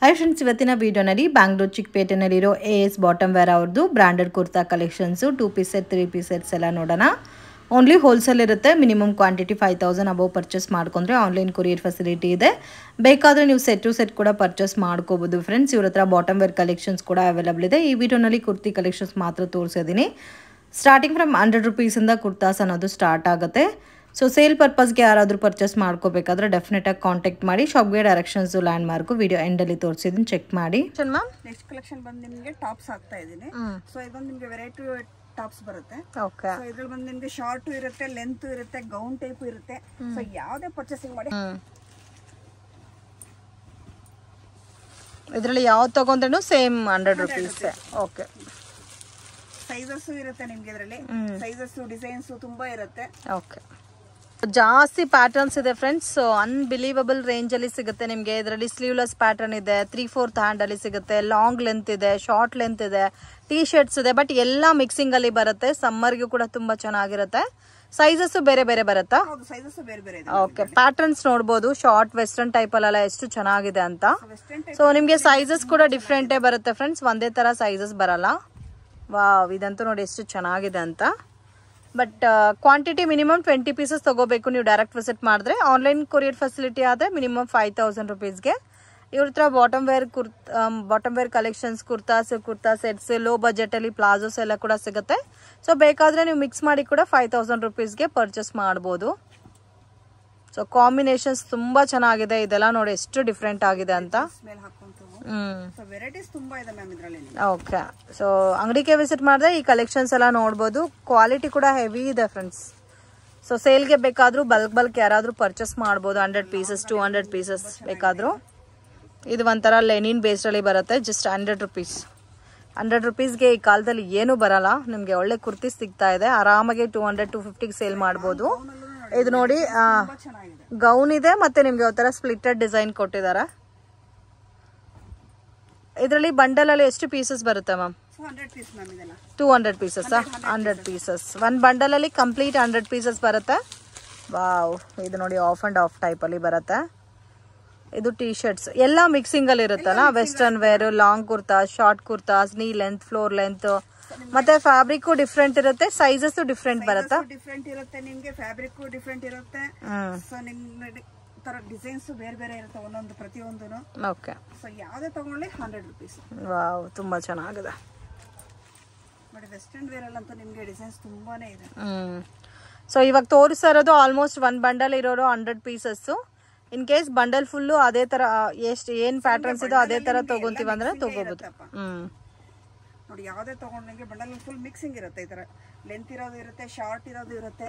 Hi friends, ಇವತ್ತಿನ ವಿಡಿಯೋನಲ್ಲಿ ಬ್ಯಾಂಗ್ಳೂರ್ ಚಿಕ್ಕಪೇಟೆನಲ್ಲಿರೋ AS ಬಾಟಮ್ ವೇರ್ ಅವ್ರದ್ದು branded kurta collections 2 piece set 3 piece sets ಎಲ್ಲ ನೋಡೋಣ. ಓನ್ಲಿ ಹೋಲ್ಸೇಲ್ ಇರುತ್ತೆ. ಮಿನಿಮಮ್ ಕ್ವಾಂಟಿಟಿ 5000 ಅಬೌವ್ ಪರ್ಚೇಸ್ ಮಾಡ್ಕೊಂಡ್ರೆ ಆನ್ಲೈನ್ ಕೊರಿಯರ್ ಫೆಸಿಲಿಟಿ ಇದೆ. ಬೇಕಾದರೆ ನೀವು ಸೆಟ್ ಟು ಸೆಟ್ ಕೂಡ ಪರ್ಚೇಸ್ ಮಾಡ್ಕೋಬೋದು ಫ್ರೆಂಡ್ಸ್. ಇವ್ರ ಹತ್ರ ಬಾಟಮ್ ವೇರ್ ಕಲೆಕ್ಷನ್ಸ್ ಕೂಡ ಅವೈಲಬಲ್ ಇದೆ. ಈ ವಿಡಿಯೋನಲ್ಲಿ ಕುರ್ತಿ ಕಲೆಕ್ಷನ್ಸ್ ಮಾತ್ರ ತೋರಿಸಿದ್ದೀನಿ. ಸ್ಟಾರ್ಟಿಂಗ್ ಫ್ರಮ್ 100 ರೂಪೀಸಿಂದ ಕುರ್ತಾಸ್ ಅನ್ನೋದು ಸ್ಟಾರ್ಟ್ ಆಗುತ್ತೆ. ಸೊ ಸೇಲ್ ಪರ್ಪಸ್ಗೆ ಯಾರಾದರೂ ಪರ್ಚೇಸ್ ಮಾಡ್ಕೋಬೇಕಾದ್ರೆ ಡೆಫಿನೆಟಾಗಿ ಕಾಂಟ್ಯಾಕ್ಟ್ ಮಾಡಿ. ಶಾಪ್ಗೆ ಡೈರೆಕ್ಷನ್ಸ್ ಲ್ಯಾಂಡ್ ಮಾರ್ಕು ವಿಡಿಯೋ ಎಂಡಲ್ಲಿ ತೋರಿಸಿದ್ದೀನಿ, ಚೆಕ್ ಮಾಡಿ. ನೆಕ್ಸ್ಟ್ ಕಲೆಕ್ಷನ್ ಬಂದು ನಿಮಗೆ ಟಾಪ್ಸ್ ಆಗ್ತಾ ಇದ್ದೀನಿ. ಸೊ ಇದೊಂದು ನಿಮಗೆ ವೆರೈಟಿ ಟಾಪ್ಸ್ ಬರುತ್ತೆ. ಓಕೆ, ಸೊ ಇದ್ರಲ್ಲಿ ಬಂದು ನಿಮಗೆ ಶಾರ್ಟ್ ಇರುತ್ತೆ, ಲೆಂತ್ ಇರುತ್ತೆ, ಗೌನ್ ಟೈಪ್ ಇರುತ್ತೆ. ಸೊ ಯಾವುದೇ ಪರ್ಚೇಸಿಂಗ್ ಮಾಡಿ ಇದರಲ್ಲಿ ಯಾವ್ದು ತಗೊಂಡ್ರೂ ಸೇಮ್ 100 ರೂಪೀಸ್. ಓಕೆ, ಸೈಜಸ್ ಇರುತ್ತೆ ನಿಮ್ಗೆ ಇದರಲ್ಲಿ. ಸೈಜಸ್ ಡಿಸೈನ್ಸ್ ತುಂಬಾ ಇರುತ್ತೆ. ಓಕೆ, ಜಾಸ್ತಿ ಪ್ಯಾಟರ್ನ್ಸ್ ಇದೆ ಫ್ರೆಂಡ್ಸ್. ಸೊ ಅನ್ಬಿಲೀವಬಲ್ ರೇಂಜ್ ಅಲ್ಲಿ ಸಿಗುತ್ತೆ ನಿಮಗೆ. ಇದರಲ್ಲಿ ಸ್ಲೀವ್ಲೆಸ್ ಪ್ಯಾಟರ್ನ್ ಇದೆ, 3/4 ಹ್ಯಾಂಡ್ ಅಲ್ಲಿ ಸಿಗುತ್ತೆ, ಲಾಂಗ್ ಲೆಂತ್ ಇದೆ, ಶಾರ್ಟ್ ಲೆಂತ್ ಇದೆ, ಟೀ ಶರ್ಟ್ಸ್ ಇದೆ. ಬಟ್ ಎಲ್ಲ ಮಿಕ್ಸಿಂಗ್ ಅಲ್ಲಿ ಬರುತ್ತೆ. ಸಮ್ಮರ್ಗೂ ಕೂಡ ತುಂಬಾ ಚೆನ್ನಾಗಿರುತ್ತೆ. ಸೈಜಸ್ ಬೇರೆ ಬೇರೆ ಬರುತ್ತಾ? ಸೈಜಸ್ ಬೇರೆ ಬೇರೆ ಇದೆ. ಓಕೆ, ಪ್ಯಾಟರ್ನ್ಸ್ ನೋಡಬಹುದು. ಶಾರ್ಟ್ ವೆಸ್ಟರ್ನ್ ಟೈಪ್ ಅಲ್ಲ ಎಷ್ಟು ಚೆನ್ನಾಗಿದೆ ಅಂತ. ಸೊ ನಿಮ್ಗೆ ಸೈಜಸ್ ಕೂಡ ಡಿಫ್ರೆಂಟೇ ಬರುತ್ತೆ ಫ್ರೆಂಡ್ಸ್. ಒಂದೇ ತರ ಸೈಜಸ್ ಬರಲ್ಲ. ವಾವ್, ಇದಂತೂ ನೋಡಿ ಎಷ್ಟು ಚೆನ್ನಾಗಿದೆ ಅಂತ. ಬಟ್ ಕ್ವಾಂಟಿಟಿ ಮಿನಿಮಮ್ 20 ಪೀಸಸ್ ತಗೋಬೇಕು ನೀವು ಡೈರೆಕ್ಟ್ ವಿಸಿಟ್ ಮಾಡಿದ್ರೆ. ಆನ್ಲೈನ್ ಕೊರಿಯರ್ ಫೆಸಿಲಿಟಿ ಆದರೆ ಮಿನಿಮಮ್ 5000 ರೂಪೀಸ್ಗೆ. ಇವ್ರ ಹತ್ರ bottom wear collections, kurta sets, low budget ಅಲ್ಲಿ ಪ್ಲಾಜೋಸ್ ಎಲ್ಲ ಕೂಡ ಸಿಗುತ್ತೆ. ಸೊ ಬೇಕಾದ್ರೆ ನೀವು ಮಿಕ್ಸ್ ಮಾಡಿ ಕೂಡ 5000 ರೂಪೀಸ್ಗೆ ಪರ್ಚೇಸ್ ಮಾಡ್ಬೋದು. ಸೊ ಕಾಂಬಿನೇಷನ್ಸ್ ತುಂಬಾ ಚೆನ್ನಾಗಿದೆ. ಇದೆಲ್ಲ ನೋಡಿ ಎಷ್ಟು ಡಿಫ್ರೆಂಟ್ ಆಗಿದೆ ಅಂತ. ವೆರೈಟೀಸ್ ತುಂಬಾ ಇದೆ ಮ್ಯಾಮ್ ಇದರಲ್ಲಿ. ಓಕೆ, ಸೊ ಅಂಗಡಿಗೆ ವಿಸಿಟ್ ಮಾಡಿದ್ರೆ ಈ ಕಲೆಕ್ಷನ್ಸ್ ಎಲ್ಲ ನೋಡ್ಬೋದು. ಕ್ವಾಲಿಟಿ ಕೂಡ ಹೆವಿ ಇದೆ ಫ್ರೆಂಡ್ಸ್. ಸೊ ಸೇಲ್ಗೆ ಬೇಕಾದ್ರೂ ಬಲ್ಕ್ ಯಾರಾದ್ರೂ ಪರ್ಚೇಸ್ ಮಾಡ್ಬೋದು. 100 ಪೀಸಸ್ 200 ಪೀಸಸ್ ಬೇಕಾದ್ರೂ. ಇದು ಒಂಥರ ಲೆನಿನ್ ಬೇಸ್ಡ್ ಅಲ್ಲಿ ಬರುತ್ತೆ. Just 100 rupees. 100 ರೂಪೀಸ್ಗೆ ಈ ಕಾಲದಲ್ಲಿ ಏನು ಬರಲ್ಲ. ನಿಮ್ಗೆ ಒಳ್ಳೆ ಕುರ್ತಿ ಸಿಗ್ತಾ ಇದೆ. ಆರಾಮಾಗಿ 200-250 ಸೇಲ್ ಮಾಡ್ಬೋದು. ಇದು ನೋಡಿ, ಗೌನ್ ಇದೆ ಮತ್ತೆ ನಿಮ್ಗೆ ಒಂಥರ ಸ್ಪ್ಲಿಟೆಡ್ ಡಿಸೈನ್ ಕೊಟ್ಟಿದ್ದಾರೆ. ಇದರಲ್ಲಿ ಬಂಡಲ್ ಅಲ್ಲಿ ಎಷ್ಟು ಪೀಸಸ್ ಬರುತ್ತೆ ಮ್ಯಾಮ್? 200 ಪೀಸಸ್. 100 ಪೀಸಸ್ ಒಂದ್ ಬಂಡಲ್ ಅಲ್ಲಿ ಕಂಪ್ಲೀಟ್ 100 ಪೀಸಸ್ ಬರುತ್ತೆ. ವಾವ್, ಇದು ನೋಡಿ ಆಫ್ ಅಂಡ್ ಆಫ್ ಟೈಪ್ ಅಲ್ಲಿ ಬರುತ್ತೆ. ಇದು ಟೀ ಶರ್ಟ್ಸ್ ಎಲ್ಲ ಮಿಕ್ಸಿಂಗ್ ಅಲ್ಲಿ ಇರುತ್ತಲ್ಲ. Western wear, long kurta, short kurtas, knee length, floor length, ಮತ್ತೆ ಫ್ಯಾಬ್ರಿಕ್ ಡಿಫ್ರೆಂಟ್ ಇರುತ್ತೆ. ಸೈಜಸ್ ಡಿಫ್ರೆಂಟ್ ಬರುತ್ತೆ. ಡಿಫ್ರೆಂಟ್ ಇರುತ್ತೆ ನಿಮ್ಗೆ. ಫ್ಯಾಬ್ರಿಕ್ ಡಿಫ್ರೆಂಟ್ ಇರುತ್ತೆ. ಸೊ ನಿಮ್ಗೆ ತರ ಡಿಸೈನ್ಸ್ ಬೇರೆ ಬೇರೆ ಇರುತ್ತೆ ಒಂದೊಂದು ಪ್ರತಿಯೊಂದು. ಓಕೆ, ಸೊ ಯಾವ್ದೇ ತಗೊಳ್ಳಿ 100 ರೂಪೀಸ್. ವಾವ್, ತುಂಬಾ ಚೆನ್ನಾಗಿದೆ. ಬಟ್ ವೆಸ್ಟರ್ನ್ ವೇರ್ ಅಲ್ಲಂತೂ ನಿಮ್ಗೆ ಡಿಸೈನ್ಸ್ ತುಂಬಾನೇ ಇದೆ. ಸೊ ಇವಾಗ ತೋರಿಸ್ತಾ ಇರೋದು ಆಲ್ಮೋಸ್ಟ್ ಒಂದ್ ಬಂಡಲ್ ಇರೋರು 100 pieces. In case bundle full ಅದೇ ತರ ಏನ್ ಪ್ಯಾಟರ್ನ್ಸ್ ಇದೋ ಅದೇ ತರ ತಗೊಂತೀವಿ ಅಂದ್ರೆ ತಗೋಬಹುದು. ನೋಡಿ ಯಾವ್ದೇ ತಗೊಂಡ್ರೆ ಬಂಡಲ್ ಫುಲ್ ಮಿಕ್ಸಿಂಗ್ ಇರುತ್ತೆ. ಈ ತರ ಲೆಂತ್ ಇರೋದು ಇರುತ್ತೆ, ಶಾರ್ಟ್ ಇರೋದು ಇರುತ್ತೆ.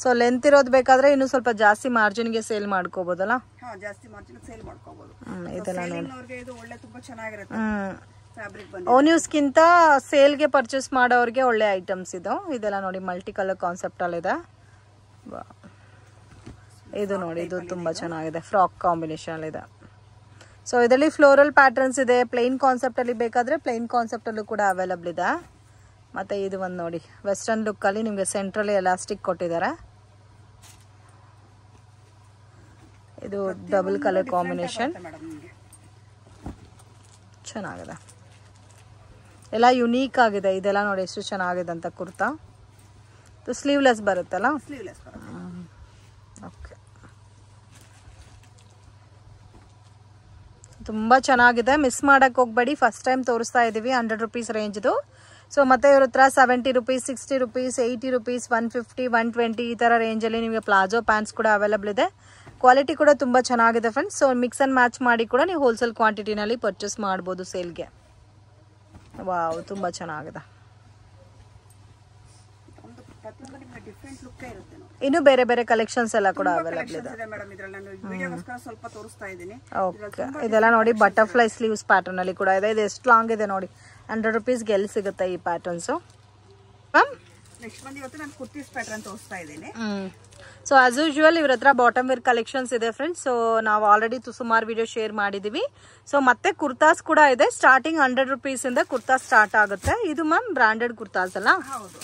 ಸೊ ಲೆಂತ್ ಇರೋದು ಬೇಕಾದ್ರೆ ಇನ್ನು ಸ್ವಲ್ಪ ಜಾಸ್ತಿ ಮಾರ್ಜಿನ್ಗೆ ಸೇಲ್ ಮಾಡ್ಕೋಬಹುದಲ್ಲ? ಹಾ, ಜಾಸ್ತಿ ಮಾರ್ಜಿನ್ ಸೇಲ್ ಮಾಡ್ಕೋಬಹುದು. ಇದೆಲ್ಲ ನೋಡಿ, ಇದು ಒಳ್ಳೆ ತುಂಬಾ ಚೆನ್ನಾಗಿರುತ್ತೆ ಫ್ಯಾಬ್ರಿಕ್ ಬಂದು. ಓನ್ಯೂಸ್ಗಿಂತ ಸೇಲ್ಗೆ ಪರ್ಚೇಸ್ ಮಾಡೋರಿಗೆ ಒಳ್ಳೆ ಐಟಮ್ಸ್ ಇದು. ಇದೆಲ್ಲ ನೋಡಿ ಮಲ್ಟಿ ಕಲರ್ ಕಾನ್ಸೆಪ್ಟ್ ಅಲ್ಲಿ ಇದೆ. ಇದು ನೋಡಿ, ಇದು ತುಂಬಾ ಚೆನ್ನಾಗಿದೆ. ಫ್ರಾಕ್ ಕಾಂಬಿನೇಷನ್ ಅಲ್ಲಿ ಇದೆ. ಸೊ ಇದರಲ್ಲಿ ಫ್ಲೋರಲ್ ಪ್ಯಾಟರ್ನ್ಸ್ ಇದೆ. ಪ್ಲೈನ್ ಕಾನ್ಸೆಪ್ಟ್ ಅಲ್ಲಿ ಬೇಕಾದ್ರೆ ಪ್ಲೈನ್ ಕಾನ್ಸೆಪ್ಟ್ ಅಲ್ಲೂ ಕೂಡ ಅವೈಲಬಲ್ ಇದೆ. ಮತ್ತೆ ಇದು ಒಂದು ನೋಡಿ ವೆಸ್ಟರ್ನ್ ಲುಕ್ ಅಲ್ಲಿ ನಿಮ್ಗೆ ಸೆಂಟ್ರಲ್ಲಿ ಎಲಾಸ್ಟಿಕ್ ಕೊಟ್ಟಿದ್ದಾರೆ. ಇದು ಡಬಲ್ ಕಲರ್ ಕಾಂಬಿನೇಷನ್ ಚೆನ್ನಾಗಿದೆ. ಎಲ್ಲ ಯುನೀಕ್ ಆಗಿದೆ. ಇದೆಲ್ಲ ನೋಡಿ ಎಷ್ಟು ಚೆನ್ನಾಗಿದೆ ಅಂತ. ಕುರ್ತಾ ಸ್ಲೀವ್ಲೆಸ್ ಬರುತ್ತಲ್ಲ? ಸ್ಲೀವ್ಲೆಸ್ ಬರುತ್ತೆ. ಓಕೆ, ತುಂಬಾ ಚೆನ್ನಾಗಿದೆ. ಮಿಸ್ ಮಾಡಕ್ ಹೋಗ್ಬೇಡಿ. ಫಸ್ಟ್ ಟೈಮ್ ತೋರಿಸ್ತಾ ಇದೀವಿ 100 ರೂಪೀಸ್ ರೇಂಜ್ದು. ಸೊ ಮತ್ತೆ ಇವ್ರ ಹತ್ರ 70 ರೂಪೀಸ್, 60 ರೂಪೀಸ್, 80 ರೂಪೀಸ್, 150, 120 ಈ ತರ ರೇಂಜ್ ಅಲ್ಲಿ ನಿಮಗೆ ಪ್ಲಾಜೋ ಪ್ಯಾಂಟ್ಸ್ ಕೂಡ ಅವೈಲಬಲ್ ಇದೆ. ಕ್ವಾಲಿಟಿ ಕೂಡ ತುಂಬಾ ಚೆನ್ನಾಗಿದೆ friends. So mix and match ಮಾಡಿ ಕೂಡ ನೀವು ಹೋಲ್ಸೇಲ್ ಕ್ವಾಂಟಿಟಿನಲ್ಲಿ ಪರ್ಚೇಸ್ ಮಾಡ್ಬೋದು ಸೇಲ್ಗೆ. ವಾವ್, ತುಂಬಾ ಚೆನ್ನಾಗಿದೆ. ಇನ್ನು ಬೇರೆ ಬೇರೆ ಕಲೆಕ್ಷನ್ಸ್ ಎಲ್ಲ ಕೂಡ ಅವೈಲಬಲ್ ಇದೆ. ಓಕೆ, ಇದೆಲ್ಲ ನೋಡಿ ಬಟರ್ಫ್ಲೈ ಸ್ಲೀವ್ಸ್ ಪ್ಯಾಟರ್ನ್ ಅಲ್ಲಿ ಕೂಡ ಇದೆ. ಇದು ಎಷ್ಟು ಲಾಂಗ್ ಇದೆ ನೋಡಿ. 100 ರೂಪೀಸ್ಗೆ ಎಲ್ಲಿ ಸಿಗುತ್ತೆ ಈ ಪ್ಯಾಟರ್ನ್ಸ್ ಮ್ಯಾಮ್? ನೆಕ್ಸ್ಟ್ ಬಂದು ಇವತ್ತು ನಾನು ಕುರ್ತೀಸ್ ಪ್ಯಾಟರ್ನ್ ತೋರಿಸ್ತಾ ಇದ್ದೀನಿ. ಸೊ ಆಸ್ ಯೂಶುವಲ್ ಇವ್ರ ಹತ್ರ ಬಾಟಮ್ ವೇರ್ ಕಲೆಕ್ಷನ್ಸ್ ಇದೆ ಫ್ರೆಂಡ್ಸ್. ಸೊ ನಾವು ಆಲ್ರೆಡಿ ಸುಮಾರು ವಿಡಿಯೋ ಶೇರ್ ಮಾಡಿದೀವಿ. ಸೊ ಮತ್ತೆ ಕುರ್ತಾಸ್ ಕೂಡ ಇದೆ. ಸ್ಟಾರ್ಟಿಂಗ್ 100 ರೂಪೀಸ್ ಇಂದ ಕುರ್ತಾ ಸ್ಟಾರ್ಟ್ ಆಗುತ್ತೆ. ಇದು ಮ್ಯಾಮ್ ಬ್ರಾಂಡೆಡ್ ಕುರ್ತಾಸ್ ಅಲ್ಲ? ಹೌದು.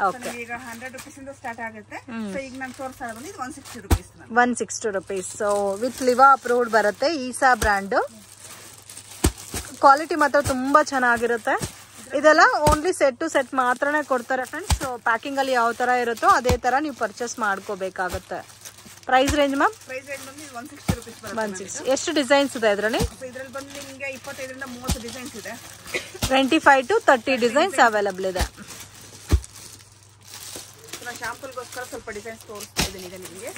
ಓಕೆ ಈಗ 100 rupees ಇಂದ ಸ್ಟಾರ್ಟ್ ಆಗುತ್ತೆ. ಸೊ ಈಗ ನಾನು ತೋರಿಸ್ತಾ ಇರೋದು ಇದು 160 rupees. 160 rupees. So with ಲಿವಾ approved ಬರುತ್ತೆ ಈಸಾ ಬ್ರ್ಯಾಂಡ್. ಕ್ವಾಲಿಟಿ ಮಾತ್ರ ತುಂಬಾ ಚೆನ್ನಾಗಿರುತ್ತೆ. ಇದೆಲ್ಲ ಓನ್ಲಿ ಸೆಟ್ ಟು ಸೆಟ್ ಮಾತ್ರನೇ ಕೊಡ್ತಾರೆ ಫ್ರೆಂಡ್ಸ್. ಸೊ ಪ್ಯಾಕಿಂಗ್ ಅಲ್ಲಿ ಯಾವ ತರ ಇರುತ್ತೋ ಅದೇ ತರ ನೀವು ಪರ್ಚೇಸ್ ಮಾಡ್ಕೋಬೇಕಾಗುತ್ತೆ. Price range ma'am? Price range ಬಂದು 160 rupees ಬರುತ್ತೆ. 160. ಎಷ್ಟು ಡಿಸೈನ್ಸ್ ಇದೆ ಇದರಲ್ಲಿ? ಇದರಲ್ಲಿ ಬಂದು ನಿಮಗೆ 25 ರಿಂದ 30 ಡಿಸೈನ್ಸ್ ಇದೆ. 25 to 30 ಡಿಸೈನ್ಸ್ ಅವೈಲಬಲ್ ಇದೆ. ನಾನು ಶಾಂಪಲ್ಗೋಸ್ಕರ ಸ್ವಲ್ಪ ಡಿಸೈನ್ಸ್ ತೋರಿಸ್ತಾ ಇದ್ದೀನಿ ಈಗ ನಿಮಗೆ.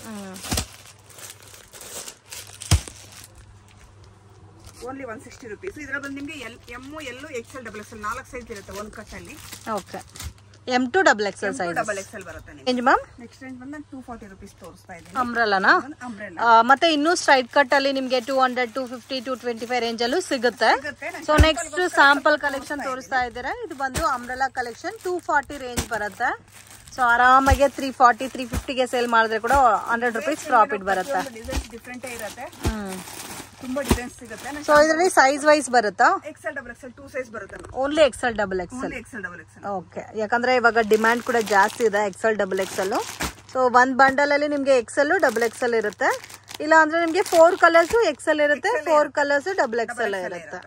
Only 160 rupees. ಇದರ ಬಂದು ನಿಮಗೆ M L Excel double Excel 4 size ಇರುತ್ತೆ ಒಂದು ಕಟ್ ಅಲ್ಲಿ. Okay. M to double XL size. Double XL ಬರುತ್ತೆ ನಿಮಗೆ. Range ma'am? ನೆಕ್ಸ್ಟ್ ರೇಂಜ್ ಬಂದು 240 rupees ತೋರಿಸ್ತಾ ಇದ್ದೀನಿ. ಅಂಬ್ರೆಲಾನಾ? ಮತ್ತೆ ಇನ್ನೂ ಸ್ಟ್ರೈಟ್ ಕಟ್ ಅಲ್ಲಿ ನಿಮಗೆ 200, 250, 225 ರೇಂಜ್ ಅಲ್ಲೂ ಸಿಗುತ್ತೆ. ಸೊ ನೆಕ್ಸ್ಟ್ ಸ್ಯಾಂಪಲ್ ಕಲೆಕ್ಷನ್ ತೋರಿಸ್ತಾ ಇದ್ದೀರಾ. ಇದು ಬಂದು ಅಂಬ್ರೆಲಾ ಕಲೆಕ್ಷನ್ 240 ರೇಂಜ್ ಬರುತ್ತೆ. ಸೊ ಆರಾಮಾಗಿ 340, 350ಗೆ ಸೇಲ್ ಮಾಡಿದ್ರೆ ಕೂಡ 100 rupees ಪ್ರಾಫಿಟ್ ಬರುತ್ತೆ. ಡಿಫ್ರೆಂಟ್ ಇರುತ್ತೆ. ತುಂಬಾ ಡಿಸೈನ್ಸ್ ಸಿಗುತ್ತೆ. ಸೊ ಇದರಲ್ಲಿ ಸೈಜ್ ವೈಸ್ ಬರುತ್ತಾ? ಎಕ್ಸೆಲ್ ಡಬಲ್ ಎಕ್ಸೆಲ್ 2 ಸೈಜ್ ಬರುತ್ತೆ. Only XL double Excel. Excel double Excel. Okay. ಯಾಕಂದ್ರೆ ಇವಾಗ ಡಿಮ್ಯಾಂಡ್ ಕೂಡ ಜಾಸ್ತಿ ಇದೆ ಎಕ್ಸೆಲ್ ಡಬಲ್ ಎಕ್ಸೆಲ್. ಸೊ ಒಂದ್ ಬಂಡಲ್ ಅಲ್ಲಿ ನಿಮ್ಗೆ ಎಕ್ಸೆಲ್ ಡಬಲ್ ಎಕ್ಸೆಲ್ ಇರುತ್ತೆ. ಇಲ್ಲ ಅಂದ್ರೆ ನಿಮ್ಗೆ 4 ಕಲರ್ಸ್ ಎಕ್ಸೆಲ್ ಇರುತ್ತೆ, 4 ಕಲರ್ಸ್ ಡಬಲ್ ಎಕ್ಸೆಲ್ ಇರುತ್ತೆ.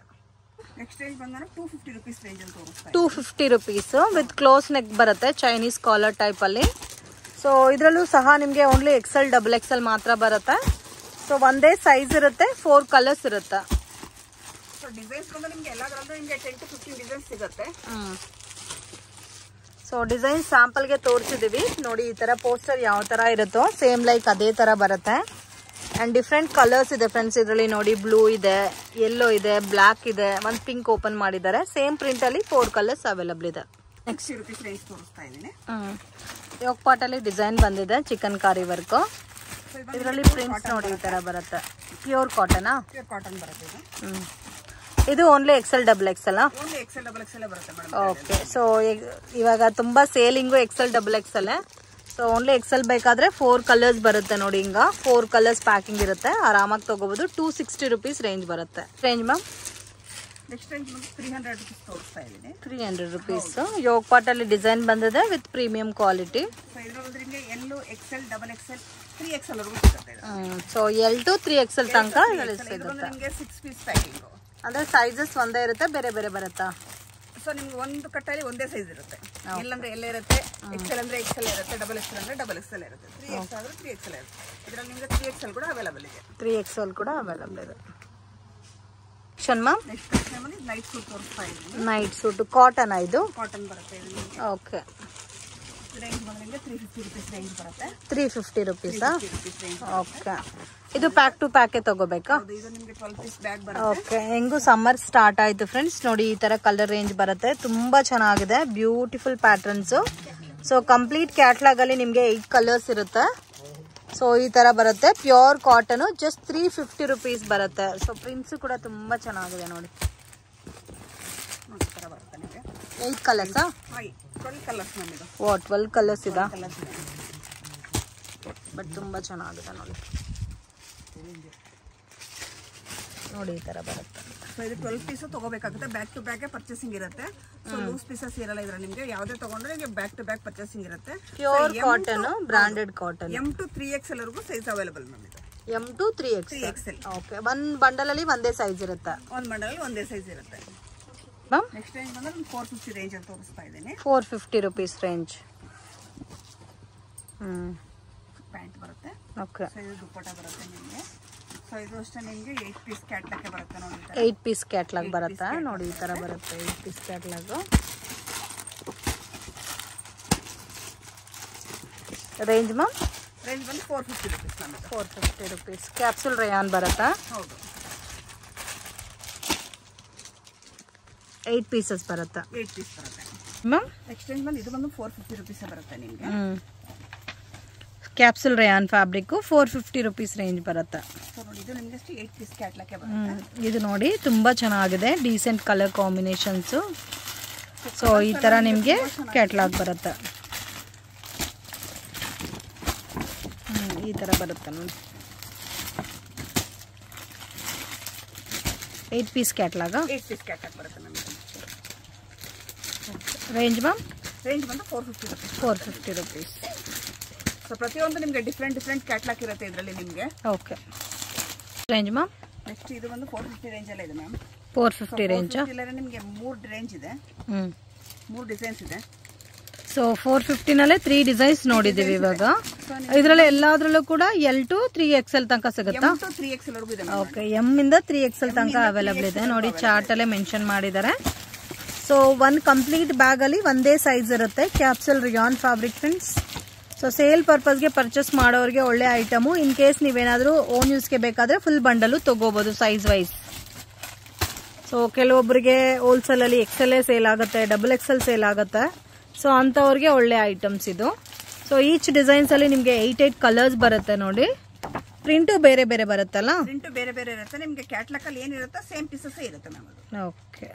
ನೆಕ್ಸ್ಟ್ ರೇಂಜ್ ಬಂದ್ರೆ 250 rupees ರೇಂಜ್ ಅಂತ ತೋರಿಸ್ತಾ ಇದ್ದೀನಿ. 250 rupees ವಿತ್ ಕ್ಲೋಸ್ ನೆಕ್ ಬರುತ್ತೆ, ಚೈನೀಸ್ ಕಾಲರ್ ಟೈಪ್ ಅಲ್ಲಿ. ಸೊ ಇದರಲ್ಲೂ ಸಹ ನಿಮ್ಗೆ ಓನ್ಲಿ ಎಕ್ಸೆಲ್ ಡಬಲ್ ಎಕ್ಸೆಲ್ ಮಾತ್ರ ಬರುತ್ತೆ. ಸೊ ಒಂದೇ ಸೈಜ್ ಇರುತ್ತೆ, 4 ಕಲರ್ಸ್ ಇರುತ್ತೆ. ಸೊ ಡಿಸೈನ್ಸ್ ಬಂದು ನಿಮಗೆ ಎಲ್ಲದರಲ್ಲೂ ನಿಮಗೆ 10 to 15 ಡಿಸೈನ್ಸ್ ಸಿಗುತ್ತೆ. ಸೊ ಡಿಸೈನ್ ಸ್ಯಾಂಪಲ್ ಗೆ ತೋರಿಸಿದೀವಿ ನೋಡಿ. ಈ ತರ ಪೋಸ್ಟರ್ ಯಾವ ತರ ಇರುತ್ತೋ ಸೇಮ್ ಲೈಕ್ ಅದೇ ತರ ಬರುತ್ತೆ. ಅಂಡ್ ಡಿಫ್ರೆಂಟ್ ಕಲರ್ಸ್ ಇದೆ ಫ್ರೆಂಡ್ಸ್ ಇದರಲ್ಲಿ ನೋಡಿ. ಬ್ಲೂ ಇದೆ, ಯೆಲ್ಲೋ ಇದೆ, ಬ್ಲಾಕ್ ಇದೆ, ಒಂದು ಪಿಂಕ್ ಓಪನ್ ಮಾಡಿದ್ದಾರೆ. ಸೇಮ್ ಪ್ರಿಂಟ್ ಅಲ್ಲಿ 4 ಕಲರ್ಸ್ ಅವೈಲಬಲ್ ಇದೆ. 60 rupees ರೇಂಜ್ ತೋರಿಸ್ತಾ ಇದ್ದೀನಿ. ಯೋಗ್ ಪಾಟ್ ಅಲ್ಲಿ ಡಿಸೈನ್ ಬಂದಿದೆ, ಚಿಕನ್ ಕಾರಿ ವರ್ಕ್. ಇದರಲ್ಲಿ ಪ್ರಿಂಟ್ಸ್ ನೋಡಿ ಈ ತರ ಬರುತ್ತೆ. Pure cotton. ಪ್ಯೂರ್ ಕಾಟನ್ ಬರುತ್ತೆ ಇದು. ಇದು only XL double XL. Only XL double XL ಬರುತ್ತೆ ಮೇಡಮ್. ಓಕೆ. ಸೊ ಇವಾಗ ತುಂಬಾ selling XL double XL. So only XL ಬೇಕಾದ್ರೆ 4 ಕಲರ್ಸ್ ಬರುತ್ತೆ ನೋಡಿ. ಹಿಂಗ 4 ಕಲರ್ಸ್ ಪ್ಯಾಕಿಂಗ್ ಇರುತ್ತೆ, ಆರಾಮಾಗಿ ತಗೋಬಹುದು. 260 rupees ರೇಂಜ್ ಬರುತ್ತೆ. Range ma'am? ನೆಕ್ಸ್ಟ್ ರೇಂಜ್ ಬಂದು 300 rupees ತೋರಿಸ್ತಾ ಇದ್ದೀನಿ. 300 rupees. ಯೋಗ್ ಪಾಟ್ ಅಲ್ಲಿ ಡಿಸೈನ್ ಬಂದಿದೆ ವಿತ್ ಪ್ರೀಮಿಯಂ ಕ್ವಾಲಿಟಿ. ಸೊ ಇದರಲ್ಲಿ ನಿಮಗೆ L Excel double Excel 3XL ವರೆಗೂ ಸಿಗುತ್ತೆ. ಸೊ L to 3XL ತನಕ ಸಿಗುತ್ತೆ. ನಿಮಗೆ 6 ಪೀಸ್ ಪ್ಯಾಕಿಂಗ್. ಅಂದ್ರೆ ಸೈಜಸ್ ಒಂದೇ ಇರುತ್ತೆ, ಬೇರೆ ಬೇರೆ ಬರುತ್ತಾ? ಸೊ ನಿಮ್ಗೆ ಒಂದು ಕಟ್ಟಲ್ಲಿ ಒಂದೇ ಸೈಜ್ ಇರುತ್ತೆ. ಎಲ್ ಅಂದ್ರೆ ಎಲ್ ಇರುತ್ತೆ, ಎಕ್ಸೆಲ್ ಅಂದ್ರೆ ಎಕ್ಸೆಲ್ ಇರುತ್ತೆ, ಡಬಲ್ ಎಕ್ಸೆಲ್ ಅಂದ್ರೆ ಡಬಲ್ ಎಕ್ಸೆಲ್ ಇರುತ್ತೆ, 3XL ಅಂದ್ರೆ 3XL ಇರುತ್ತೆ. ಇದರಲ್ಲಿ ನಿಮಗೆ 3XL ಕೂಡ ಅವೈಲಬಲ್ ಇದೆ. 3XL ಕೂಡ ಅವೈಲಬಲ್ ಇದೆ. ಮ್ಯಾಮ್ ನೆಕ್ಸ್ಟ್ ಬಂದು ನೈಟ್ ಸೂಟ್ ತೋರಿಸ್ತಾ ಇದ್ದೀನಿ. Night suit cotton. ಇದು ಕಾಟನ್ ಬರುತ್ತೆ. ಓಕೆ. ರೇಂಜ್ ಬಂದು ನಿಮಗೆ 350 rupees ರೇಂಜ್ ಬರುತ್ತೆ. 350 rupees. ಓಕೆ. ಇದು ಪ್ಯಾಕ್ ಟು ಪ್ಯಾಕ್ ತಗೋಬೇಕಾ? ಇದು ನಿಮಗೆ 12 ಪೀಸ್ ಬ್ಯಾಗ್ ಬರುತ್ತೆ. ಓಕೆ. ಹೆಂಗು ಸಮ್ಮರ್ ಸ್ಟಾರ್ಟ್ ಆಯ್ತು ಫ್ರೆಂಡ್ಸ್ ನೋಡಿ. ಈ ತರ ಕಲರ್ ರೇಂಜ್ ಬರುತ್ತೆ, ತುಂಬಾ ಚೆನ್ನಾಗಿದೆ, beautiful patterns. So complete catalogue ಅಲ್ಲಿ ನಿಮ್ಗೆ 8 ಕಲರ್ಸ್ ಇರುತ್ತೆ. ಸೊ ಈ ತರ ಬರುತ್ತೆ, ಪ್ಯೂರ್ ಕಾಟನ್. ಜಸ್ಟ್ 350 rupees ಬರುತ್ತೆ. ಸೊ ಪ್ರಿಂಟ್ಸ್ ಕೂಡ ತುಂಬಾ ಚೆನ್ನಾಗಿದೆ ನೋಡಿ. 8 ಕಲರ್ಸ್. 12 ಕಲರ್ಸ್ ನಮಗೆ. 12 ಕಲರ್ಸ್ ಇದೆ, ಬಟ್ ತುಂಬಾ ಚೆನ್ನಾಗಿದೆ ನೋಡಿ. ನೋಡಿ ಈ ತರ ಬರುತ್ತೆ. ಸೊ ಇದು 12 ಪೀಸ್ ತಗೋಬೇಕಾಗುತ್ತೆ. ಬ್ಯಾಕ್ ಟು ಬ್ಯಾಕ್ ಪರ್ಚೇಸಿಂಗ್ ಇರುತ್ತೆ. ಸೊ ಲೂಸ್ ಪೀಸಸ್ ಇರಲ್ಲ ಇದ್ರ. ನಿಮಗೆ ಯಾವುದೇ ತಗೊಂಡ್ರೆ ನಿಮಗೆ ಬ್ಯಾಕ್ ಟು ಬ್ಯಾಕ್ ಪರ್ಚೇಸಿಂಗ್ ಇರುತ್ತೆ. Pure cotton, branded cotton. M to 3XL ವರೆಗೂ ಸೈಜ್ ಅವೈಲಬಲ್ ನಮಗೆ. M to 3XL. ಓಕೆ. ಒಂದು ಬಂಡಲ್ ಅಲ್ಲಿ ಒಂದೇ ಸೈಜ್ ಇರುತ್ತೆ. ಒಂದು ಬಂಡಲ್ ಅಲ್ಲಿ ಒಂದೇ ಸೈಜ್ ಇರುತ್ತೆ. ಮ್ಯಾಮ್ ನೆಕ್ಸ್ಟ್ ರೇಂಜ್ ಬಂದ್ರೆ 450 ರೇಂಜ್ ಅಂತ ತೋರಿಸ್ತಾ ಇದ್ದೀನಿ. 450 rupees ರೇಂಜ್. ಪ್ಯಾಂಟ್ ಬರುತ್ತೆ. ಓಕೆ. ಸೊ ಇದು ದುಪ್ಪಟ್ಟ ಬರುತ್ತೆ ನಿಮಗೆ. ಸೊ ಇದು ಅಷ್ಟೇ ನಿಮಗೆ 8 ಪೀಸ್ ಕ್ಯಾಟ್ಲಾಗ್ ಬರುತ್ತೆ ನೋಡಿ. 8 ಪೀಸ್ ಕ್ಯಾಟ್ಲಾಗ್ ಬರುತ್ತೆ ನೋಡಿ. ಈ ತರ ಬರುತ್ತೆ 8 piece catalogue. Range ma'am? Range ಬಂದು 450 rupees ನಮಗೆ. 450 rupees. ಕ್ಯಾಪ್ಸೂಲ್ ರೇಯಾನ್ ಬರುತ್ತಾ? ಹೌದು. 8 ಪೀಸಸ್ ಬರುತ್ತೆ. 8 ಪೀಸ್ ಬರುತ್ತೆ ಮ್ಯಾಮ್. ನೆಕ್ಸ್ಟ್ ರೇಂಜ್ ಬಂದು ಇದು ಬಂದು 450 rupees ಬರುತ್ತೆ ನಿಮಗೆ. Capsule rayon fabric 450 rupees range ಬರುತ್ತೆ. ಸೊ ನೋಡಿ ಇದು ನಿಮಗೆ 8 ಪೀಸ್ ಕ್ಯಾಟ್ಲಾಗ್ ಬರುತ್ತೆ. ಇದು ನೋಡಿ ತುಂಬಾ ಚೆನ್ನಾಗಿದೆ, ಡೀಸೆಂಟ್ ಕಲರ್ ಕಾಂಬಿನೇಷನ್ಸ್. ಸೊ ಈ ತರ ನಿಮಗೆ ಕ್ಯಾಟ್ಲಾಗ್ ಬರುತ್ತೆ. ಈ ತರ ಬರುತ್ತೆ ನೋಡಿ. 8 ಪೀಸ್ ಕ್ಯಾಟ್ಲಾಗ್. 8 ಪೀಸ್ ಕ್ಯಾಟ್ಲಾಗ್ ಬರುತ್ತೆ ನಮಗೆ. Range ma'am? ರೇಂಜ್ ಬಂದು 450 ರುಪೀಸ್. 450 ರುಪೀಸ್. ಸೊ ಪ್ರತಿಯೊಂದು ನಿಮಗೆ ಡಿಫ್ರೆಂಟ್ ಕ್ಯಾಟ್ಲಾಗ್ ಇರುತ್ತೆ ಇದರಲ್ಲಿ ನಿಮಗೆ. ಓಕೆ. Range ma'am? ನೆಕ್ಸ್ಟ್ ಇದು ಬಂದು 450 ರೇಂಜ್ ಎಲ್ಲ ಇದೆ ಮ್ಯಾಮ್. 450 ರೇಂಜ್ ನಿಮಗೆ 3 ರೇಂಜ್ ಇದೆ. 3 ಡಿಸೈನ್ಸ್ ಇದೆ. ಸೊ 450 ನಲ್ಲೇ 3 ಡಿಸೈನ್ಸ್ ನೋಡಿದೀವಿ ಇವಾಗ. ಇದರಲ್ಲಿ ಎಲ್ಲಾದ್ರಲ್ಲೂ ಕೂಡ L to 3XL ತನಕ ಸಿಗುತ್ತಾ? M to 3XL ವರೆಗೂ ಇದೆ. ಓಕೆ, M ಇಂದ 3XL ತನಕ ಅವೈಲಬಲ್ ಇದೆ ನೋಡಿ, ಚಾರ್ಟ್ ಅಲ್ಲೇ ಮೆನ್ಷನ್ ಮಾಡಿದ್ದಾರೆ. ಸೊ ಒಂದು ಕಂಪ್ಲೀಟ್ ಬ್ಯಾಗ್ ಅಲ್ಲಿ ಒಂದೇ ಸೈಜ್ ಇರುತ್ತೆ. Capsule rayon fabric friends. So sale ಪರ್ಪಸ್ಗೆ ಪರ್ಚೇಸ್ ಮಾಡೋರಿಗೆ ಒಳ್ಳೆ ಐಟಮು. ಇನ್ ಕೇಸ್ ನೀವೇನಾದ್ರೂ ಓನ್ ಯೂಸ್ಗೆ ಬೇಕಾದ್ರೆ ಫುಲ್ ಬಂಡಲು ತಗೋಬಹುದು ಸೈಜ್ ವೈಸ್. ಸೊ ಕೆಲವೊಬ್ಬರಿಗೆ ಹೋಲ್ಸೇಲ್ ಅಲ್ಲಿ XL ಸೇಲ್ ಆಗುತ್ತೆ, XXL ಸೇಲ್ ಆಗುತ್ತೆ. ಸೊ ಅಂತವ್ರಿಗೆ ಒಳ್ಳೆ ಐಟಮ್ಸ್ ಇದು. ಸೊ ಈಚ್ ಡಿಸೈನ್ಸ್ ಅಲ್ಲಿ ನಿಮ್ಗೆ 8 ಕಲರ್ಸ್ ಬರುತ್ತೆ ನೋಡಿ. ಪ್ರಿಂಟು ಬೇರೆ ಬೇರೆ ಬರುತ್ತಲ್ಲ? ಪ್ರಿಂಟು ಬೇರೆ ಬೇರೆ ಇರುತ್ತೆ. ನಿಮ್ಗೆ ಕ್ಯಾಟ್ಲಾಗ್ ಅಲ್ಲಿ ಏನಿರುತ್ತೆ ಸೇಮ್ ಪೀಸಸ್ ಇರುತ್ತೆ ಮ್ಯಾಮ್ ಅದು. ಓಕೆ.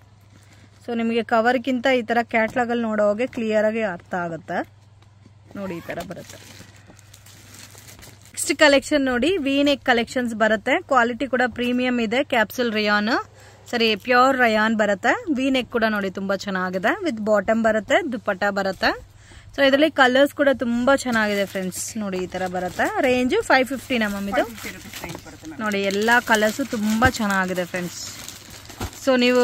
ಸೊ ನಿಮಗೆ ಕವರ್ಗಿಂತ ಈ ತರ ಕ್ಯಾಟ್ಲಾಗ್ ಅಲ್ಲಿ ನೋಡೋಗೆ ಕ್ಲಿಯರ್ ಆಗಿ ಅರ್ಥ ಆಗುತ್ತೆ ನೋಡಿ. ಈ ತರ ಬರುತ್ತೆ. ನೆಕ್ಸ್ಟ್ ಕಲೆಕ್ಷನ್ ನೋಡಿ, ವಿ-ನೆಕ್ ಕಲೆಕ್ಷನ್ಸ್ ಬರುತ್ತೆ. ಕ್ವಾಲಿಟಿ ಕೂಡ ಪ್ರೀಮಿಯಂ ಇದೆ. ಕ್ಯಾಪ್ಸೂಲ್ ರಿಯಾನ್, ಸರಿ ಪ್ಯೂರ್ ರಯಾನ್ ಬರುತ್ತೆ. ವಿ-ನೆಕ್ ಕೂಡ ನೋಡಿ ತುಂಬಾ ಚೆನ್ನಾಗಿದೆ. ವಿತ್ ಬಾಟಮ್ ಬರುತ್ತೆ, ದುಪ್ಪಟ್ಟ ಬರುತ್ತೆ. ಸೊ ಇದರಲ್ಲಿ ಕಲರ್ಸ್ ಕೂಡ ತುಂಬಾ ಚೆನ್ನಾಗಿದೆ ಫ್ರೆಂಡ್ಸ್ ನೋಡಿ. ಈ ತರ ಬರುತ್ತೆ. ರೇಂಜ್ 550 ಮ್ಯಾಮ್ ಇದು ನೋಡಿ. ಎಲ್ಲಾ ಕಲರ್ಸ್ ತುಂಬಾ ಚೆನ್ನಾಗಿದೆ ಫ್ರೆಂಡ್ಸ್. ಸೊ ನೀವು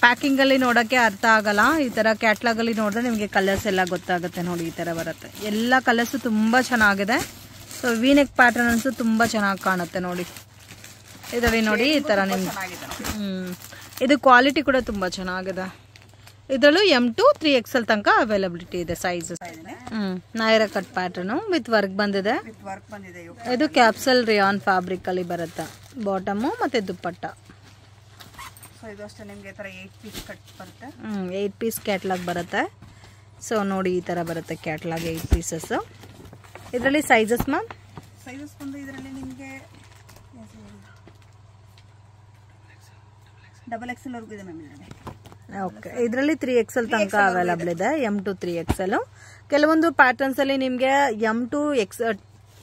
ಪ್ಯಾಕಿಂಗ್ ಅಲ್ಲಿ ನೋಡಕ್ಕೆ ಅರ್ಥ ಆಗಲ್ಲ, ಈ ತರ ಕ್ಯಾಟ್ಲಾಗ್ ಅಲ್ಲಿ ನೋಡಿದ್ರೆ ನಿಮಗೆ ಕಲರ್ಸ್ ಎಲ್ಲ ಗೊತ್ತಾಗುತ್ತೆ ನೋಡಿ. ಈ ತರ ಬರುತ್ತೆ. ಎಲ್ಲಾ ಕಲರ್ಸ್ ತುಂಬಾ ಚೆನ್ನಾಗಿದೆ. ಸೊ ವಿ-ನೆಕ್ ಪ್ಯಾಟರ್ನ್ ಅನ್ಸು ತುಂಬಾ ಚೆನ್ನಾಗಿ ಕಾಣುತ್ತೆ ನೋಡಿ. ಇದರಲ್ಲಿ ನೋಡಿ ಈ ತರ ನಿಮ್ಗೆ ಇದು ಕ್ವಾಲಿಟಿ ಕೂಡ ತುಂಬಾ ಚೆನ್ನಾಗಿದೆ. ಇದರಲ್ಲೂ M to 3XL ತನಕ ಅವೈಲಬಿಲಿಟಿ ಇದೆ size. Naira cut pattern with work ಬಂದಿದೆ. ಇದು ಕ್ಯಾಪ್ಸಲ್ ರಿಯಾನ್ ಫ್ಯಾಬ್ರಿಕ್ ಅಲ್ಲಿ ಬರುತ್ತೆ. ಬಾಟಮ್ ಮತ್ತೆ ದುಪ್ಪಟ್ಟ. ಇದು ಅಷ್ಟೇ ನಿಮಗೆ ಈ ತರ 8 ಪೀಸ್ ಕಟ್ ಬರುತ್ತೆ. 8 ಪೀಸ್ ಕ್ಯಾಟ್ಲಾಗ್ ಬರುತ್ತೆ. ಸೊ ನೋಡಿ ಈ ತರ ಬರುತ್ತೆ ಕ್ಯಾಟ್ಲಾಗ್ 8 ಪೀಸಸ್. ಇದರಲ್ಲಿ ಸೈಜಸ್ ಮ್ಯಾಮ್? ಸೈಜಸ್ ಬಂದು ಇದರಲ್ಲಿ ನಿಮಗೆ XXL ವರೆಗೂ ಇದೆ ಮ್ಯಾಮ್ ಇದರಲ್ಲಿ. ಓಕೆ, ಇದರಲ್ಲಿ 3XL ತನಕ ಅವೈಲಬಲ್ ಇದೆ. M to 3XL. ಕೆಲವೊಂದು ಪ್ಯಾಟರ್ನ್ಸ್ ಅಲ್ಲಿ ನಿಮ್ಗೆ M to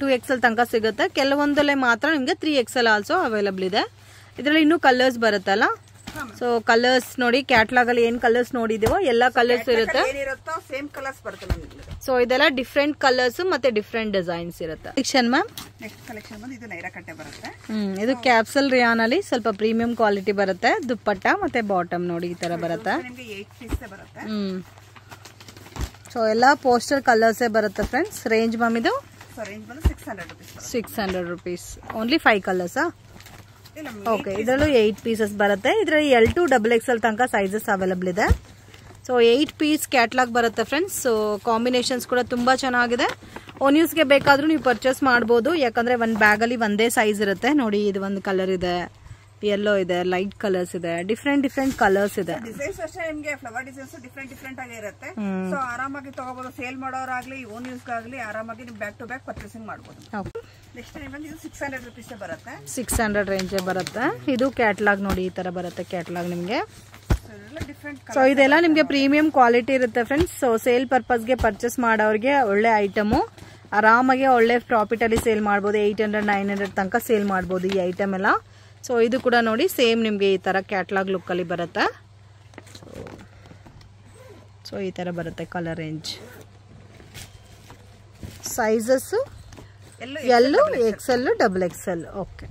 2XL ತನಕ ಸಿಗುತ್ತೆ. ಕೆಲವೊಂದಲ್ಲೇ ಮಾತ್ರ ನಿಮ್ಗೆ 3XL ಆಲ್ಸೋ ಅವೈಲಬಲ್ ಇದೆ. ಇದರಲ್ಲಿ ಇನ್ನೂ ಕಲರ್ಸ್ ಬರುತ್ತಲ್ಲ. ಸೊ ಕಲರ್ಸ್ ನೋಡಿ, ಕ್ಯಾಟ್ಲಾಗ್ ಅಲ್ಲಿ ಏನ್ ಕಲರ್ಸ್ ನೋಡಿದೀವೋ ಎಲ್ಲಾ ಕಲರ್ಸ್ ಇರುತ್ತೆ. ಸೇಮ್ ಕಲರ್ಸ್ ಬರುತ್ತೆ. ಸೊ ಇದೆಲ್ಲ ಡಿಫ್ರೆಂಟ್ ಕಲರ್ಸ್ ಮತ್ತೆ ಡಿಫ್ರೆಂಟ್ ಡಿಸೈನ್ಸ್ ಇರುತ್ತೆ. Collection ma'am? ನೆಕ್ಸ್ಟ್ ಕಲೆಕ್ಷನ್ ಬಂದು ಇದು ನೈರಾ ಕಟ್ಟೆ ಬರುತ್ತೆ. ಇದು ಕ್ಯಾಪ್ಸಲ್ ರಿಯಾನ್ ಅಲ್ಲಿ ಸ್ವಲ್ಪ ಪ್ರೀಮಿಯಂ ಕ್ವಾಲಿಟಿ ಬರುತ್ತೆ. ದುಪ್ಪಟ್ಟ ಮತ್ತೆ ಬಾಟಮ್ ನೋಡಿ ಈ ತರ ಬರುತ್ತೆ. ನಿಮಗೆ 8 ಪೀಸ್ ಬರುತ್ತೆ. ಸೊ ಎಲ್ಲ ಪೋಸ್ಟರ್ ಕಲರ್ಸ್ ಬರುತ್ತೆ ಫ್ರೆಂಡ್ಸ್. ರೇಂಜ್ ಮ್ಯಾಮ್ ಇದು? ಸೊ ರೇಂಜ್ ಬಂದು 600 rupees. 600 rupees. Only 5 colours. Okay, ಇದರಲ್ಲೂ 8 ಪೀಸಸ್ ಬರುತ್ತೆ. ಇದರಲ್ಲಿ L to XXL ತನಕ ಸೈಜಸ್ ಅವೈಲಬಲ್ ಇದೆ. ಸೊ 8 ಪೀಸ್ ಕ್ಯಾಟ್ಲಾಗ್ ಬರುತ್ತೆ ಫ್ರೆಂಡ್ಸ್. ಸೊ ಕಾಂಬಿನೇಷನ್ಸ್ ಕೂಡ ತುಂಬಾ ಚೆನ್ನಾಗಿದೆ. ಓನ್ ಯೂಸ್ಗೆ ಬೇಕಾದ್ರೂ ನೀವು ಪರ್ಚೇಸ್ ಮಾಡ್ಬೋದು. ಯಾಕಂದ್ರೆ ಒಂದು ಬ್ಯಾಗ್ ಅಲ್ಲಿ ಒಂದೇ ಸೈಜ್ ಇರುತ್ತೆ ನೋಡಿ. ಇದು ಒಂದು ಕಲರ್ ಇದೆ, ಯೆಲ್ಲೋ ಇದೆ, ಲೈಟ್ ಕಲರ್ಸ್ ಇದೆ, ಡಿಫ್ರೆಂಟ್ ಕಲರ್ಸ್ ಇದೆ. ಡಿಸೈನ್ಸ್ ಅಷ್ಟೇ ನಿಮಗೆ ಫ್ಲವರ್ ಡಿಸೈನ್ಸ್ ಡಿಫ್ರೆಂಟ್ ಆಗಿ ಇರುತ್ತೆ. ಸೊ ಆರಾಮಾಗಿ ತಗೋಬಹುದು. ಸೇಲ್ ಮಾಡೋರಾಗ್ಲಿ ಓನ್ ಯೂಸ್ ಆಗ್ಲಿ ಆರಾಮಾಗಿ ನೀವು ಬ್ಯಾಕ್ ಟು ಬ್ಯಾಕ್ ಪರ್ಚೇಸಿಂಗ್ ಮಾಡಬಹುದು. ನೆಕ್ಸ್ಟ್ ನಿಮಗೆ ಇದು 600 ರುಪೀಸ್ ಬರುತ್ತೆ. 600 ರೇಂಜ್ ಬರುತ್ತೆ. ಇದು ಕ್ಯಾಟ್ಲಾಗ್ ನೋಡಿ ಈ ತರ ಬರುತ್ತೆ ಕ್ಯಾಟ್ಲಾಗ್ ನಿಮಗೆ. ಸೊ ಇದೆಲ್ಲ ನಿಮಗೆ ಪ್ರೀಮಿಯಂ ಕ್ವಾಲಿಟಿ ಇರುತ್ತೆ ಫ್ರೆಂಡ್ಸ್. ಸೊ ಸೇಲ್ ಪರ್ಪಸ್ಗೆ ಪರ್ಚೇಸ್ ಮಾಡೋರಿಗೆ ಒಳ್ಳೆ ಐಟಮು. ಆರಾಮಾಗಿ ಒಳ್ಳೆ ಪ್ರಾಫಿಟ್ ಅಲ್ಲಿ ಸೇಲ್ ಮಾಡಬಹುದು. 800-900 ತನಕ ಸೇಲ್ ಮಾಡಬಹುದು ಈ ಐಟಮ್ ಎಲ್ಲ. ಸೊ ಇದು ಕೂಡ ನೋಡಿ ಸೇಮ್ ನಿಮಗೆ ಈ ತರ ಕ್ಯಾಟ್ಲಾಗ್ ಲುಕ್ ಅಲ್ಲಿ ಬರುತ್ತೆ. ಸೊ ಈ ತರ ಬರುತ್ತೆ colour range. Sizes L, XL, XXL. Okay,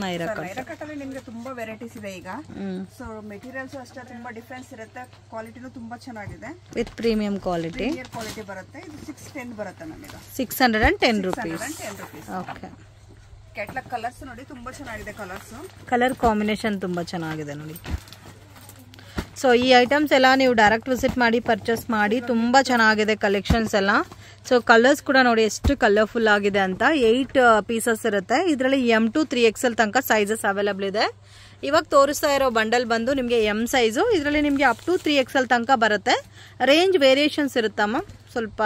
Naira cut ಅಲ್ಲಿ ನಿಮಗೆ ತುಂಬಾ ವೆರೈಟೀಸ್ ಇದೆ ಈಗ. ಸೊ ಮೆಟೀರಿಯಲ್ಸ್ ಅಷ್ಟೇ ತುಂಬಾ ಡಿಫರೆನ್ಸ್ ಇರುತ್ತೆ. ಕ್ವಾಲಿಟಿನೂ ತುಂಬಾ ಚೆನ್ನಾಗಿದೆ. ವಿತ್ ಪ್ರೀಮಿಯಂ ಕ್ವಾಲಿಟಿ ಬರುತ್ತೆ. ಇದು 610 ಬರುತ್ತೆ ನಮಗೆ. 610 ರುಪೀಸ್. ಓಕೆ. ಕ್ಯಾಟ್ಲಾಗ್ ಕಲರ್ಸ್ ನೋಡಿ ತುಂಬಾ ಚೆನ್ನಾಗಿದೆ. ಕಲರ್ ಕಾಂಬಿನೇಷನ್ ತುಂಬಾ ಚೆನ್ನಾಗಿದೆ ನೋಡಿ. ಸೊ ಈ ಐಟಮ್ಸ್ ಎಲ್ಲ ನೀವು ಡೈರೆಕ್ಟ್ ವಿಸಿಟ್ ಮಾಡಿ ಪರ್ಚೇಸ್ ಮಾಡಿ. ತುಂಬಾ ಚೆನ್ನಾಗಿದೆ ಕಲೆಕ್ಷನ್ಸ್ ಎಲ್ಲ. ಸೊ ಕಲರ್ಸ್ ಕೂಡ ನೋಡಿ ಎಷ್ಟು ಕಲರ್ಫುಲ್ ಆಗಿದೆ ಅಂತ. 8 ಪೀಸಸ್ ಇರುತ್ತೆ. ಇದರಲ್ಲಿ M to 3XL ತನಕ ಸೈಜಸ್ ಅವೈಲಬಲ್ ಇದೆ. ಇವಾಗ ತೋರಿಸ್ತಾ ಇರೋ ಬಂಡಲ್ ಬಂದು ನಿಮಗೆ M ಸೈಜು. ಇದರಲ್ಲಿ ನಿಮಗೆ ಅಪ್ ಟು 3XL ತನಕ ಬರುತ್ತೆ. ರೇಂಜ್ ವೇರಿಯೇಷನ್ಸ್ ಇರುತ್ತಮ್ಮ ಸ್ವಲ್ಪ?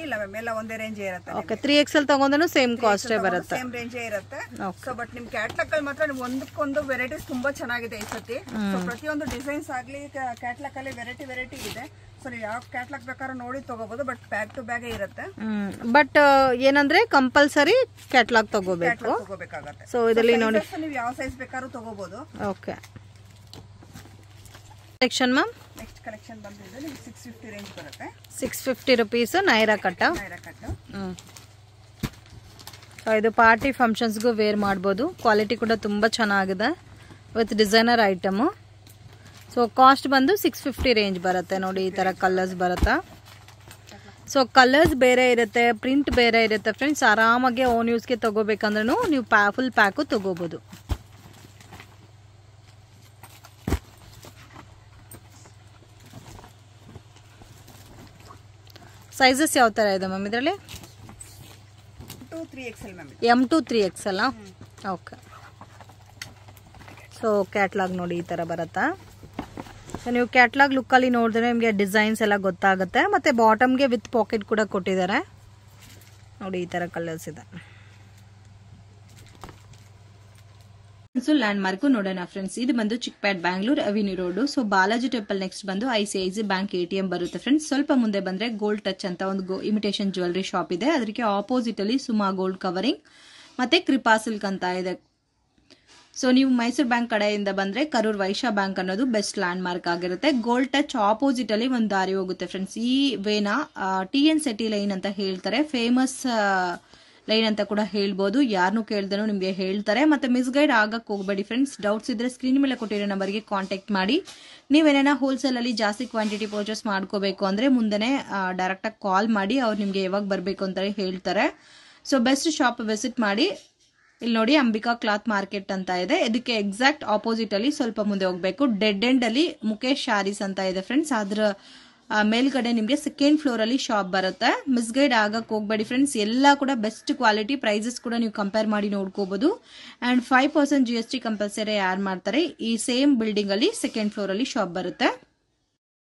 ಇಲ್ಲ ಮ್ಯಾಮ್, ಎಲ್ಲ ಒಂದೇ ರೇಂಜ್ ಇರುತ್ತೆ. ಓಕೆ, 3XL ತಗೊಂಡ್ರು ಸೇಮ್ ಕಾಸ್ಟ್ ಬರುತ್ತೆ. ಸೇಮ್ ರೇಂಜ್ ಇರುತ್ತೆ. ಸೊ ಬಟ್ ನಿಮ್ ಕ್ಯಾಟ್ಲಾಗ್ ಅಲ್ಲಿ ಮಾತ್ರ ಒಂದಕ್ಕೊಂದು ವೆರೈಟೀಸ್ ತುಂಬಾ ಚೆನ್ನಾಗಿದೆ ಈ ಸತಿ. ಸೊ ಪ್ರತಿಯೊಂದು ಡಿಸೈನ್ಸ್ ಆಗ್ಲಿ ಕ್ಯಾಟ್ಲಾಗ್ ಅಲ್ಲಿ ವೆರೈಟಿ ಇದೆ. ಸೊ ನೀವು ಯಾವ ಕ್ಯಾಟ್ಲಾಗ್ ಬೇಕಾದ್ರೂ ನೋಡಿ ತಗೋಬಹುದು. ಬಟ್ ಬ್ಯಾಗ್ ಟು ಬ್ಯಾಗ್ ಇರುತ್ತೆ. ಬಟ್ ಏನಂದ್ರೆ ಕಂಪಲ್ಸರಿ ಕ್ಯಾಟ್ಲಾಗ್ ತಗೋಬೇಕು. ಸೊ ಇದರಲ್ಲಿ ನೋಡಿ ನೀವು ಯಾವ ಸೈಜ್ ಬೇಕಾದ್ರೂ ತಗೋಬಹುದು. Okay. Collection ma'am next collection ಬಂದಿದೆ ನಿಮ್ಗೆ 650 ರೇಂಜ್ ಬರುತ್ತೆ. 650 rupees ನೈರಾ ಕಟ್ಟ. ನೈರಾ ಕಟ್. ಇದು ಪಾರ್ಟಿ ಫಂಕ್ಷನ್ಸ್ಗೂ ವೇರ್ ಮಾಡ್ಬೋದು. ಕ್ವಾಲಿಟಿ ಕೂಡ ತುಂಬ ಚೆನ್ನಾಗಿದೆ with designer item. So cost ಬಂದು 650 ರೇಂಜ್ ಬರುತ್ತೆ ನೋಡಿ. ಈ ಥರ ಕಲರ್ಸ್ ಬರುತ್ತೆ. ಸೊ ಕಲರ್ಸ್ ಬೇರೆ ಇರುತ್ತೆ, ಪ್ರಿಂಟ್ ಬೇರೆ ಇರುತ್ತೆ ಫ್ರೆಂಡ್ಸ್. ಆರಾಮಾಗಿ ಓನ್ ಯೂಸ್ಗೆ ತೊಗೋಬೇಕಂದ್ರೂ ನೀವು ಫುಲ್ ಪ್ಯಾಕು ತೊಗೋಬೋದು. ಸೈಜಸ್ ಯಾವ ಥರ ಇದೆ ಮ್ಯಾಮ್ ಇದರಲ್ಲಿ? M to 3XL. Okay. So catalogue ನೋಡಿ ಈ ಥರ ಬರುತ್ತಾ. ಸೊ ನೀವು ಕ್ಯಾಟ್ಲಾಗ್ ಲುಕ್ಕಲ್ಲಿ ನೋಡಿದ್ರೆ ನಿಮಗೆ ಡಿಸೈನ್ಸ್ ಎಲ್ಲ ಗೊತ್ತಾಗುತ್ತೆ. ಮತ್ತು ಬಾಟಮ್ಗೆ ವಿತ್ ಪಾಕೆಟ್ ಕೂಡ ಕೊಟ್ಟಿದ್ದಾರೆ ನೋಡಿ. ಈ ಥರ ಕಲರ್ಸ್ ಇದೆ. ಲ್ಯಾಂಡ್ ಮಾರ್ಕ್ ನೋಡೋಣ ಫ್ರೆಂಡ್ಸ್. ಇದು ಬಂದು Chickpet Bangalore avenue road. So Balaji temple next ಬಂದು ICICI ಬ್ಯಾಂಕ್ ATM ಬರುತ್ತೆ ಫ್ರೆಂಡ್ಸ್. ಸ್ವಲ್ಪ ಮುಂದೆ ಬಂದ್ರೆ ಗೋಲ್ಡ್ ಟಚ್ ಅಂತ ಒಂದು ಇಮಿಟೇಷನ್ ಜ್ಯುವೆಲ್ಲರಿ ಶಾಪ್ ಇದೆ. ಅದಕ್ಕೆ ಆಪೋಸಿಟ್ ಅಲ್ಲಿ ಸುಮಾ ಗೋಲ್ಡ್ ಕವರಿಂಗ್ ಮತ್ತೆ ಕೃಪಾ ಸಿಲ್ಕ್ ಅಂತ ಇದೆ. ಸೊ ನೀವು ಮೈಸೂರು ಬ್ಯಾಂಕ್ ಕಡೆಯಿಂದ ಬಂದ್ರೆ ಕರೂರ್ ವೈಶ್ಯ ಬ್ಯಾಂಕ್ ಅನ್ನೋದು ಬೆಸ್ಟ್ ಲ್ಯಾಂಡ್ ಮಾರ್ಕ್ ಆಗಿರುತ್ತೆ. ಗೋಲ್ಡ್ ಟಚ್ ಆಪೋಸಿಟ್ ಅಲ್ಲಿ ಒಂದು ದಾರಿ ಹೋಗುತ್ತೆ ಫ್ರೆಂಡ್ಸ್. ಈ ವೇನ TN City ಲೈನ್ ಅಂತ ಹೇಳ್ತಾರೆ. ಫೇಮಸ್ ಲೈನ್ ಅಂತ ಕೂಡ ಹೇಳ್ಬೋದು. ಯಾರನ್ನೂ ಕೇಳ್ದನು ನಿಮಗೆ ಹೇಳ್ತಾರೆ. ಮತ್ತೆ ಮಿಸ್ಗೈಡ್ ಆಗಕ್ಕೆ ಹೋಗಬೇಡಿ ಫ್ರೆಂಡ್ಸ್. ಡೌಟ್ಸ್ ಇದ್ರೆ ಸ್ಕ್ರೀನ್ ಮೇಲೆ ಕೊಟ್ಟಿರೋ ನಂಬರ್ಗೆ ಕಾಂಟ್ಯಾಕ್ಟ್ ಮಾಡಿ. ನೀವೇನ ಹೋಲ್ಸೇಲ್ ಅಲ್ಲಿ ಜಾಸ್ತಿ ಕ್ವಾಂಟಿಟಿ ಪರ್ಚೇಸ್ ಮಾಡ್ಕೋಬೇಕು ಅಂದ್ರೆ ಮುಂದೆನೆ ಡೈರೆಕ್ಟ್ ಆಗಿ ಕಾಲ್ ಮಾಡಿ ಅವ್ರು ನಿಮ್ಗೆ ಯಾವಾಗ ಬರಬೇಕು ಅಂತ ಹೇಳ್ತಾರೆ. ಸೊ ಬೆಸ್ಟ್ ಶಾಪ್ ವಿಸಿಟ್ ಮಾಡಿ. ಇಲ್ಲಿ ನೋಡಿ ಅಂಬಿಕಾ ಕ್ಲಾತ್ ಮಾರ್ಕೆಟ್ ಅಂತ ಇದೆ. ಇದಕ್ಕೆ ಎಕ್ಸಾಕ್ಟ್ ಆಪೋಸಿಟ್ ಅಲ್ಲಿ ಸ್ವಲ್ಪ ಮುಂದೆ ಹೋಗ್ಬೇಕು. ಡೆಡ್ ಎಂಡ್ ಅಲ್ಲಿ ಮುಖೇಶ್ ಶಾರೀಸ್ ಅಂತ ಇದೆ ಫ್ರೆಂಡ್ಸ್. ಅದ್ರ ಮೇಲ್ಗಡೆ ನಿಮಗೆ ಸೆಕೆಂಡ್ ಫ್ಲೋರ್ ಅಲ್ಲಿ ಶಾಪ್ ಬರುತ್ತೆ. ಮಿಸ್ಗೈಡ್ ಆಗಕ್ಕೆ ಹೋಗ್ಬೇಡಿ ಫ್ರೆಂಡ್ಸ್. ಎಲ್ಲ ಕೂಡ ಬೆಸ್ಟ್ ಕ್ವಾಲಿಟಿ. ಪ್ರೈಸಸ್ ಕೂಡ ನೀವು ಕಂಪೇರ್ ಮಾಡಿ ನೋಡ್ಕೋಬಹುದು. ಅಂಡ್ 5% GST ಕಂಪಲ್ಸರಿ ಆಡ್ ಮಾಡ್ತಾರೆ. ಈ ಸೇಮ್ ಬಿಲ್ಡಿಂಗ್ ಅಲ್ಲಿ ಸೆಕೆಂಡ್ ಫ್ಲೋರ್ ಅಲ್ಲಿ ಶಾಪ್ ಬರುತ್ತೆ.